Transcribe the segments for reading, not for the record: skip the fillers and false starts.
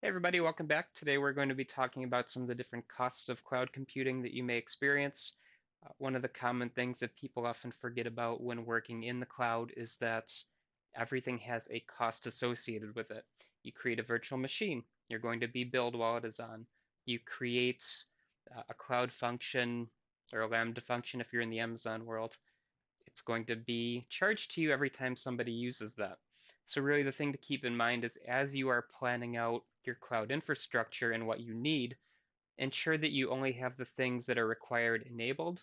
Hey everybody, welcome back. Today we're going to be talking about some of the different costs of cloud computing that you may experience. One of the common things that people often forget about when working in the cloud is that everything has a cost associated with it. You create a virtual machine, you're going to be billed while it is on. You create a cloud function or a Lambda function if you're in the Amazon world. It's going to be charged to you every time somebody uses that. So really the thing to keep in mind is as you are planning out your cloud infrastructure and what you need, ensure that you only have the things that are required enabled.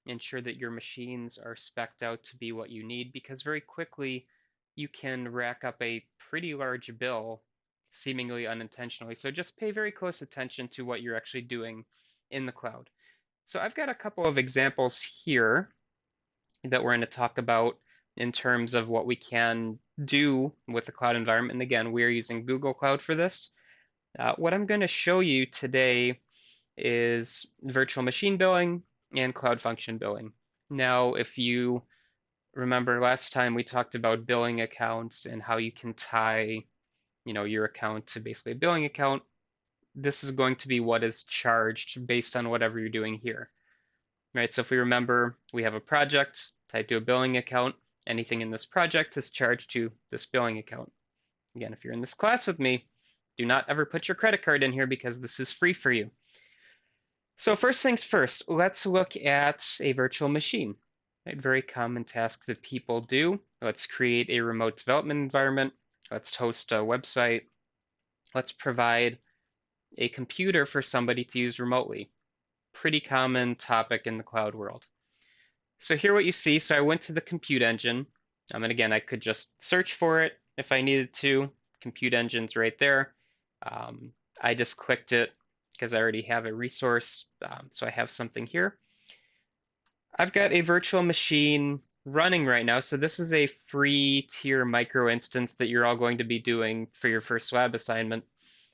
Ensure that your machines are spec'd out to be what you need because very quickly you can rack up a pretty large bill seemingly unintentionally. So just pay very close attention to what you're actually doing in the cloud. So I've got a couple of examples here that we're going to talk about in terms of what we can do with the cloud environment. And again, we are using Google Cloud for this. What I'm going to show you today is virtual machine billing and cloud function billing. Now, if you remember last time we talked about billing accounts and how you can tie, your account to basically a billing account, this is going to be what is charged based on whatever you're doing here. Right? So if we remember, we have a project tied to a billing account. Anything in this project is charged to this billing account. Again, if you're in this class with me, do not ever put your credit card in here because this is free for you. So first things first, let's look at a virtual machine. A very common task that people do. Let's create a remote development environment. Let's host a website. Let's provide a computer for somebody to use remotely. Pretty common topic in the cloud world. So here what you see, so I went to the compute engine. And again, I could just search for it if I needed to. Compute engine's right there. I just clicked it because I already have a resource. So I have something here. I've got a virtual machine running right now. So this is a free tier micro instance that you're all going to be doing for your first lab assignment.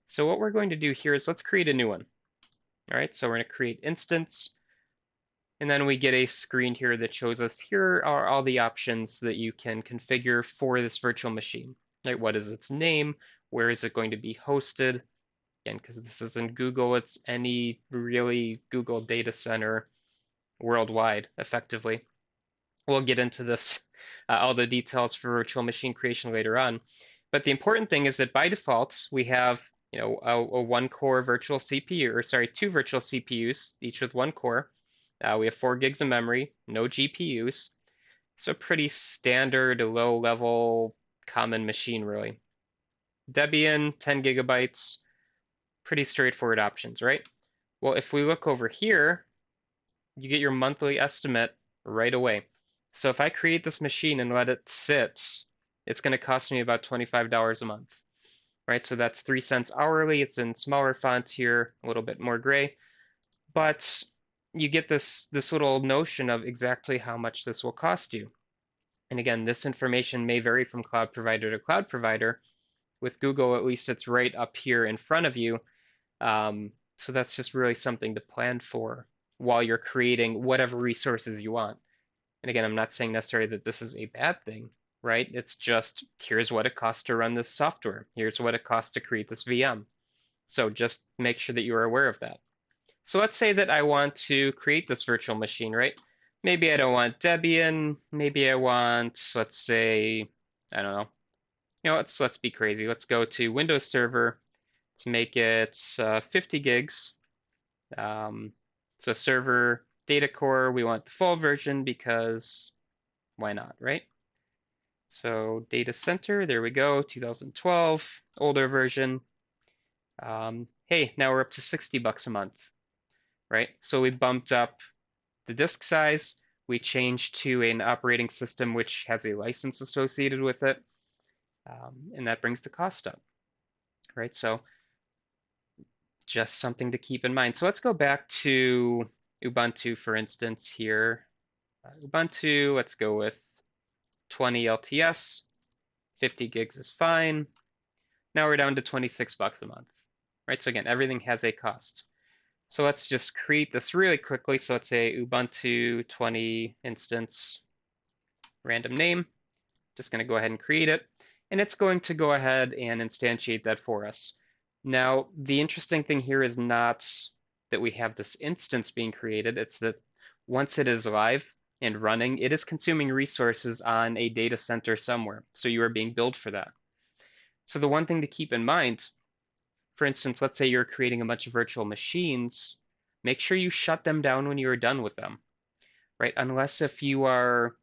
So what we're going to do here is let's create a new one. All right, so we're going to create instance. And then we get a screen here that shows us here are all the options that you can configure for this virtual machine. Right? What is its name? Where is it going to be hosted? Again, because this isn't Google, it's any really Google data center worldwide, effectively. We'll get into this, all the details for virtual machine creation later on. But the important thing is that by default, we have a one core virtual CPU, or sorry, two virtual CPUs, each with one core. We have 4 gigs of memory, no GPUs. So pretty standard, low level, common machine, really. Debian, 10 gigabytes, pretty straightforward options, right? Well, if we look over here, you get your monthly estimate right away. So if I create this machine and let it sit, it's going to cost me about $25 a month, right? So that's 3 cents hourly. It's in smaller font here, a little bit more gray, but you get this little notion of exactly how much this will cost you. And again, this information may vary from cloud provider to cloud provider. With Google, at least it's right up here in front of you. So that's just really something to plan for while you're creating whatever resources you want. And again, I'm not saying necessarily that this is a bad thing, right? It's just here's what it costs to run this software. Here's what it costs to create this VM. So just make sure that you are aware of that. So let's say that I want to create this virtual machine, right? Maybe I don't want Debian. Maybe I want, let's say, I don't know. Let's be crazy. Let's go to Windows Server. Let's make it 50 gigs. Um, so server data core, we want the full version because why not, right? So data center, there we go, 2012, older version. Hey, now we're up to 60 bucks a month, right? So we bumped up the disk size. We changed to an operating system which has a license associated with it, and that brings the cost up, right? So just something to keep in mind. So let's go back to Ubuntu, for instance, here. Ubuntu, let's go with 20 LTS, 50 gigs is fine. Now we're down to 26 bucks a month, right? So again, everything has a cost. So let's just create this really quickly. So let's say Ubuntu 20 instance, random name. Just going to go ahead and create it. And it's going to go ahead and instantiate that for us. Now, the interesting thing here is not that we have this instance being created, it's that once it is live and running, it is consuming resources on a data center somewhere. So you are being billed for that. So the one thing to keep in mind, for instance, let's say you're creating a bunch of virtual machines, make sure you shut them down when you are done with them, right? Unless if you are,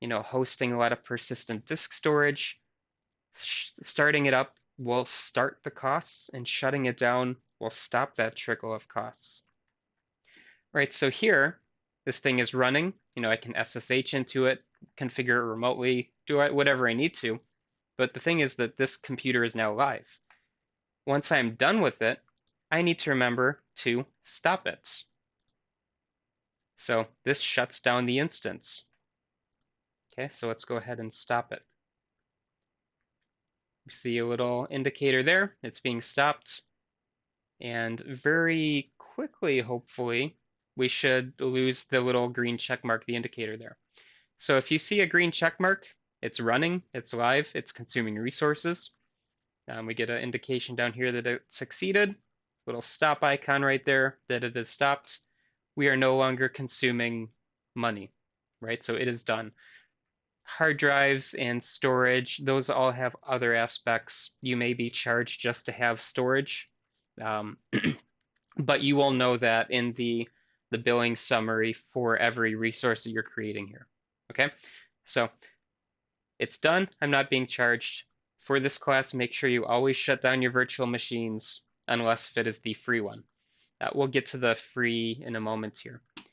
hosting a lot of persistent disk storage, starting it up will start the costs and shutting it down will stop that trickle of costs. Right, so here, this thing is running. I can SSH into it, configure it remotely, do whatever I need to. But the thing is that this computer is now live. Once I'm done with it, I need to remember to stop it. So this shuts down the instance. Okay, so let's go ahead and stop it. You see a little indicator there. It's being stopped. And very quickly, hopefully, we should lose the little green check mark, the indicator there. So if you see a green check mark, it's running, it's live, it's consuming resources. We get an indication down here that it succeeded. Little stop icon right there that it has stopped. We are no longer consuming money, right? So it is done. Hard drives and storage, those all have other aspects. You may be charged just to have storage. Um, but you will know that in the billing summary for every resource that you're creating here. Okay, so it's done. I'm not being charged. For this class, make sure you always shut down your virtual machines unless if it is the free one. We'll get to the free in a moment here. So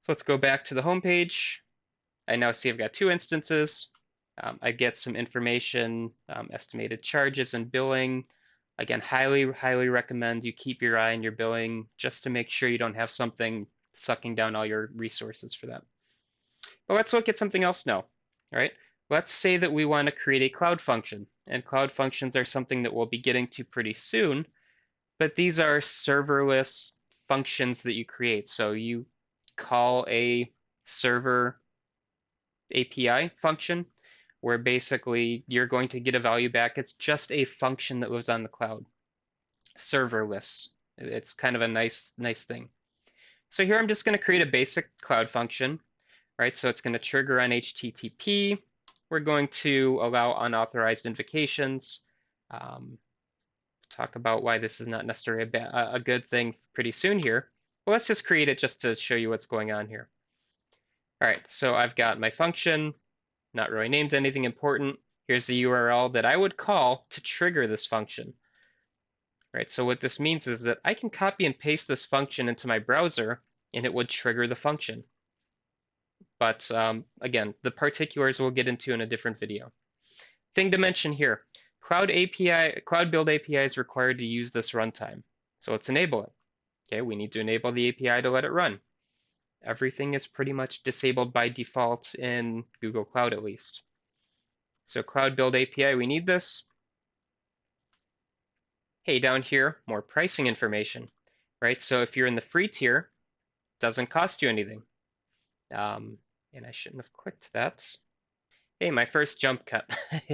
let's go back to the home page. I now see I've got two instances. I get some information, estimated charges and billing. Again, highly, highly recommend you keep your eye on your billing just to make sure you don't have something sucking down all your resources for that. But let's look at something else now, all right? Let's say that we want to create a cloud function, and cloud functions are something that we'll be getting to pretty soon, but these are serverless functions that you create. So you call a server API function where basically you're going to get a value back. It's just a function that lives on the cloud, serverless. It's kind of a nice thing. So here I'm just going to create a basic cloud function, right? So it's going to trigger on HTTP. We're going to allow unauthorized invocations. Talk about why this is not necessarily a good thing pretty soon here. But let's just create it just to show you what's going on here. All right, so I've got my function, not really named anything important. Here's the URL that I would call to trigger this function. Right, so what this means is that I can copy and paste this function into my browser and it would trigger the function. But again, the particulars we'll get into in a different video. Thing to mention here, Cloud Build API is required to use this runtime. So let's enable it. Okay, we need to enable the API to let it run. Everything is pretty much disabled by default in Google Cloud at least. So Cloud Build API, we need this. Hey, down here, more pricing information, right? So if you're in the free tier, it doesn't cost you anything. And I shouldn't have clicked that. Hey, my first jump cut.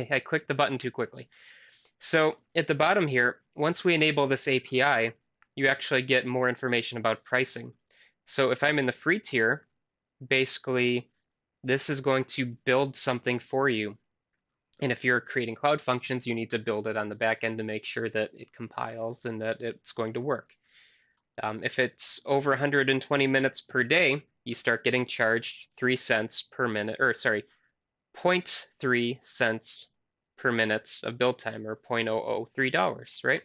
I clicked the button too quickly. So at the bottom here, once we enable this API, you actually get more information about pricing. So if I'm in the free tier, basically this is going to build something for you. And if you're creating cloud functions, you need to build it on the back end to make sure that it compiles and that it's going to work. If it's over 120 minutes per day, you start getting charged 3 cents per minute, or sorry, 0.3 cents per minute of build time, or $0.003, right?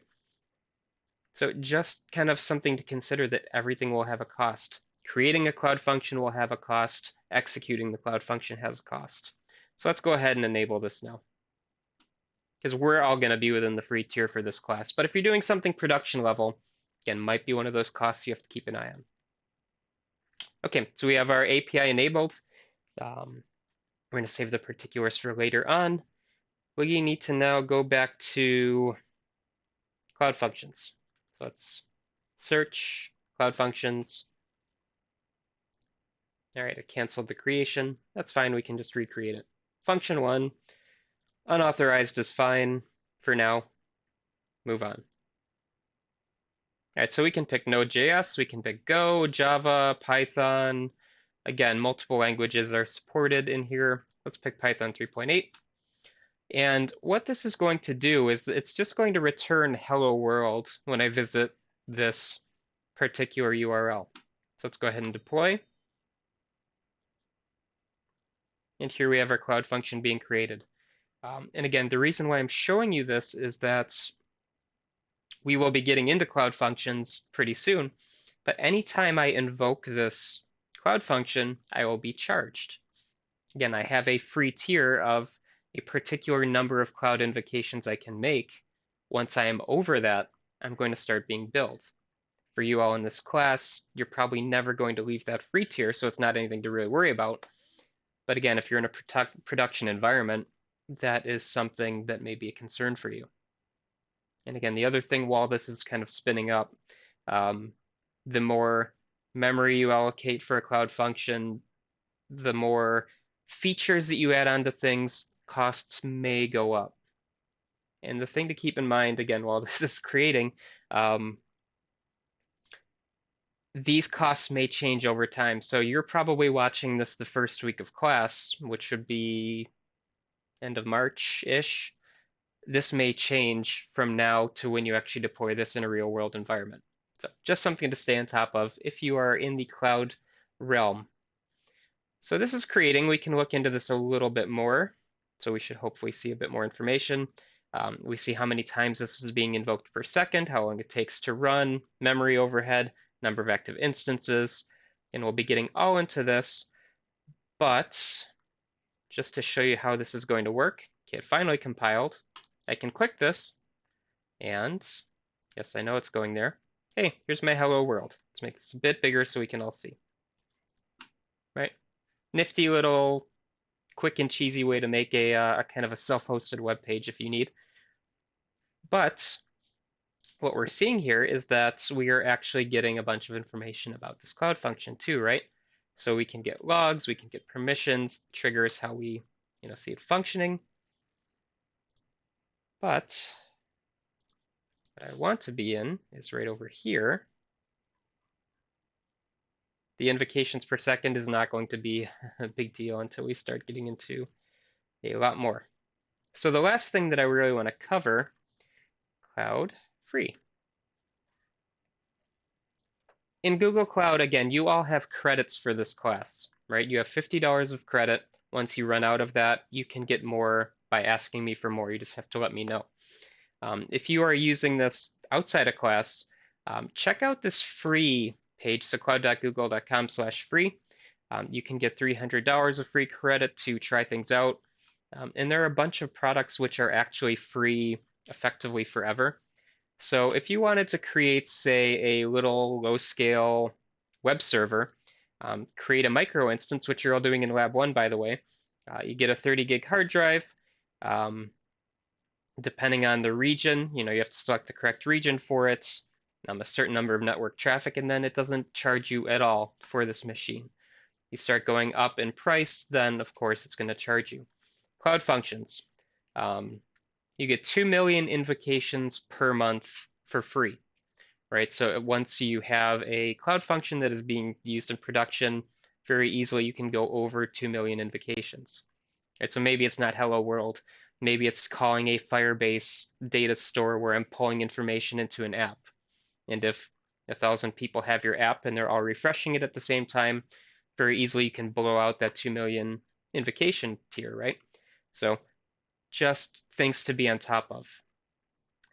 So just kind of something to consider that everything will have a cost. Creating a cloud function will have a cost. Executing the cloud function has a cost. So let's go ahead and enable this now, because we're all going to be within the free tier for this class. But if you're doing something production level, again, might be one of those costs you have to keep an eye on. Okay, so we have our API enabled. We're going to save the particulars for later on. We need to now go back to Cloud Functions. So let's search Cloud Functions. All right, I canceled the creation. That's fine, we can just recreate it. Function 1, unauthorized is fine for now. Move on. All right, so we can pick Node.js, we can pick Go, Java, Python. Again, multiple languages are supported in here. Let's pick Python 3.8. And what this is going to do is it's just going to return hello world when I visit this particular URL. So let's go ahead and deploy. And here we have our Cloud function being created. And again, the reason why I'm showing you this is that we will be getting into Cloud functions pretty soon. But anytime I invoke this Cloud function, I will be charged. Again, I have a free tier of a particular number of Cloud invocations I can make. Once I am over that, I'm going to start being billed. For you all in this class, you're probably never going to leave that free tier, so it's not anything to really worry about. But again, if you're in a production environment, that is something that may be a concern for you. And again, the other thing while this is kind of spinning up, the more memory you allocate for a Cloud function, the more features that you add onto things, costs may go up. And the thing to keep in mind, again, while this is creating, these costs may change over time. So you're probably watching this the first week of class, which should be end of March-ish. This may change from now to when you actually deploy this in a real world environment. So just something to stay on top of if you are in the cloud realm. So this is creating. We can look into this a little bit more. So we should hopefully see a bit more information. We see how many times this is being invoked per second, how long it takes to run, memory overhead, number of active instances, and we'll be getting all into this. But just to show you how this is going to work, okay, it finally compiled. I can click this, and yes, I know it's going there. Hey, here's my hello world. Let's make this a bit bigger so we can all see. Right? Nifty little quick and cheesy way to make a kind of a self-hosted web page if you need. But what we're seeing here is that we are actually getting a bunch of information about this Cloud function too, right? So we can get logs, we can get permissions, triggers, how we see it functioning. But what I want to be in is right over here. The invocations per second is not going to be a big deal until we start getting into a lot more. So the last thing that I really want to cover, Cloud free. In Google Cloud, again, you all have credits for this class, right? You have $50 of credit. Once you run out of that, you can get more by asking me for more. You just have to let me know. If you are using this outside of class, check out this free page, so cloud.google.com/free. You can get $300 of free credit to try things out. And there are a bunch of products which are actually free effectively forever. So if you wanted to create, say, a little low-scale web server, create a micro instance, which you're all doing in Lab 1, by the way. You get a 30 gig hard drive. Depending on the region, you have to select the correct region for it, a certain number of network traffic, and then it doesn't charge you at all for this machine. You start going up in price, then of course it's going to charge you. Cloud functions. You get 2 million invocations per month for free, right? So once you have a Cloud function that is being used in production, very easily you can go over 2 million invocations. Right? So maybe it's not hello world. Maybe it's calling a Firebase data store where I'm pulling information into an app. And if 1,000 people have your app and they're all refreshing it at the same time, very easily you can blow out that 2 million invocation tier, right? So just things to be on top of.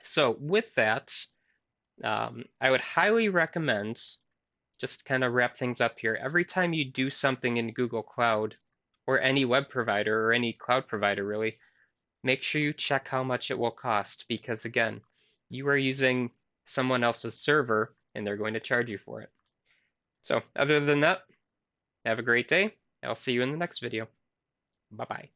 So with that, I would highly recommend, just kind of wrap things up here, every time you do something in Google Cloud or any web provider or any cloud provider really, make sure you check how much it will cost because again, you are using someone else's server and they're going to charge you for it. So other than that, have a great day. I'll see you in the next video. Bye-bye.